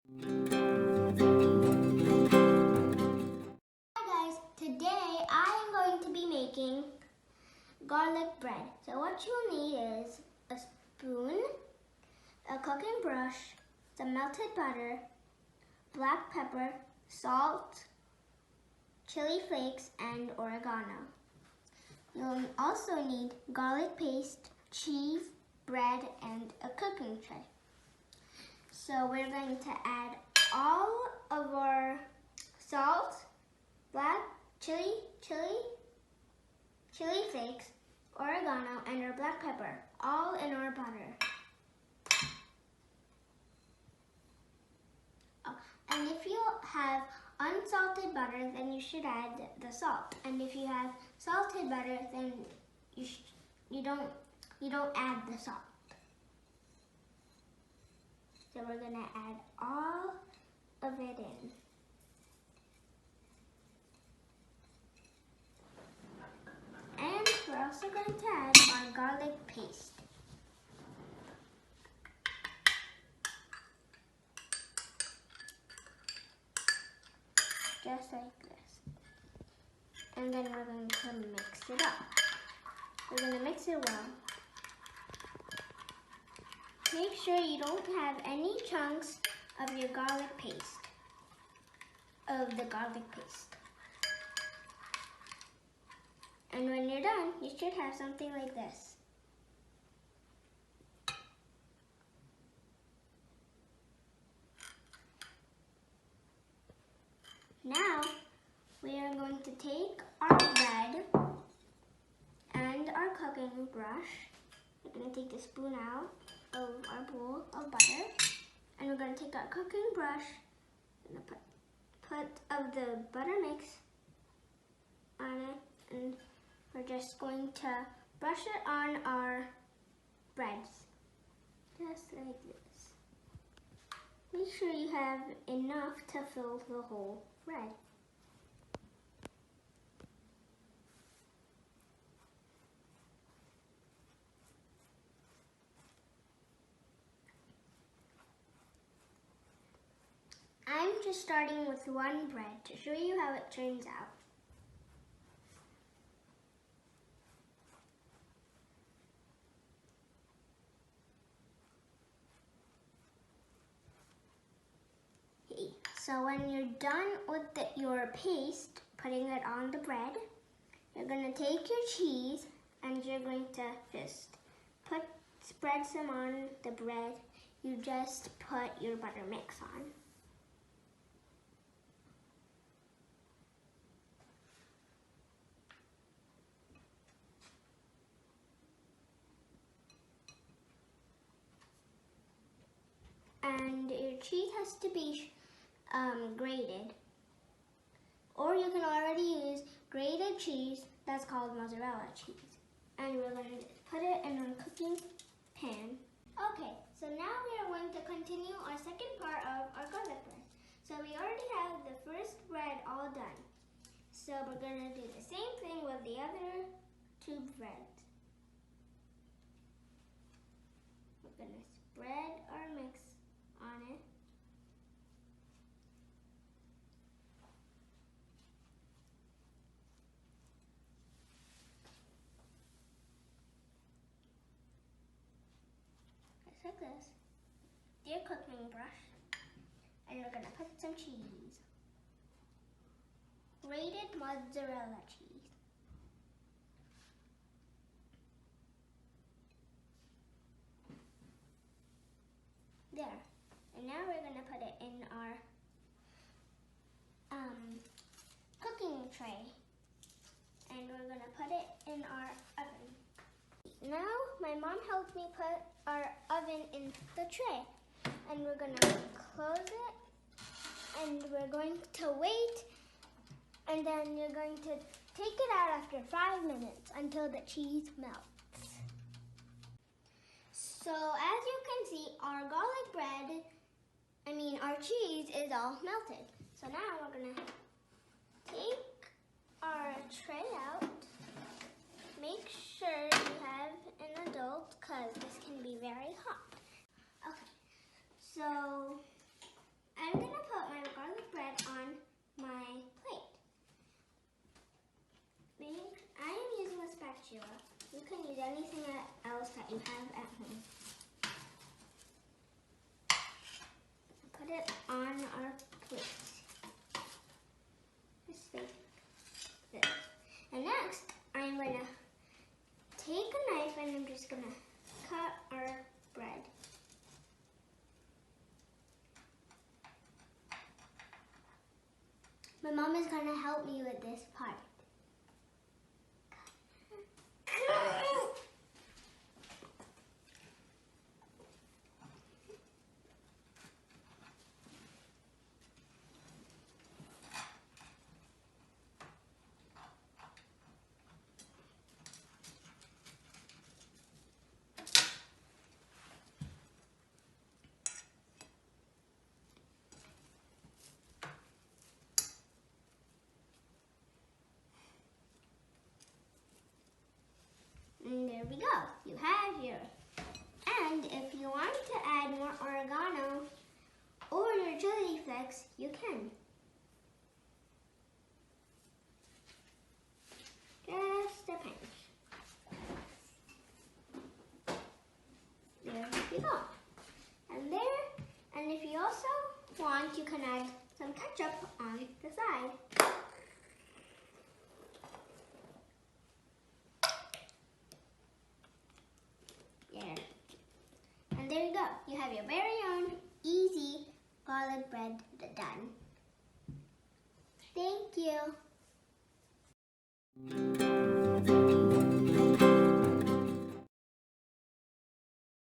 Hi guys, today I am going to be making garlic bread. So what you'll need is a spoon, a cooking brush, some melted butter, black pepper, salt, chili flakes, and oregano. You'll also need garlic paste, cheese, bread, and a cooking tray. So we're going to add all of our salt, black chili flakes, oregano, and our black pepper, all in our butter. Oh, and if you have unsalted butter, then you should add the salt. And if you have salted butter, then you don't add the salt. So we're gonna add all of it in. And we're also going to add our garlic paste. Just like this. And then we're going to mix it up. We're going to mix it well. Make sure you don't have any chunks of your garlic paste, of the garlic paste. And when you're done, you should have something like this. Now, we are going to take our bread and our cooking brush. We're going to take the spoon out of our bowl of butter. And we're going to take our cooking brush and put of the butter mix on it. And we're just going to brush it on our breads. Just like this. Make sure you have enough to fill the whole bread. I'm just starting with one bread to show you how it turns out. Okay, so when you're done with your paste, putting it on the bread, you're going to take your cheese and you're going to just spread some on the bread. You just put your butter mix on. And your cheese has to be grated. Or you can already use grated cheese, that's called mozzarella cheese. And we're going to put it in our cooking pan. Okay, so now we are going to continue our second part of our garlic bread. So we already have the first bread all done. So we're going to do the same thing with the other two breads. We're going to spread our mix on it. Just like this. Your cooking brush. And we're gonna put some cheese. Grated mozzarella cheese. There. And now we're gonna put it in our cooking tray. And we're gonna put it in our oven. Now my mom helped me put our oven in the tray. And we're gonna close it. And we're going to wait. And then you're going to take it out after 5 minutes until the cheese melts. So as you can see, our garlic bread, our cheese is all melted. So now we're gonna take our tray out. Make sure you have an adult because this can be very hot. Okay, so anything else that you have at home. Put it on our plate. Just like this. And next, I'm going to take a knife and I'm just going to cut our bread. My mom is going to help me with this part. And there we go. You have your. And if you want to add more oregano or your chili flakes, you can. Just a pinch. There you go. And if you also want, you can add some ketchup on the side. And there you go. You have your very own easy garlic bread done. Thank you.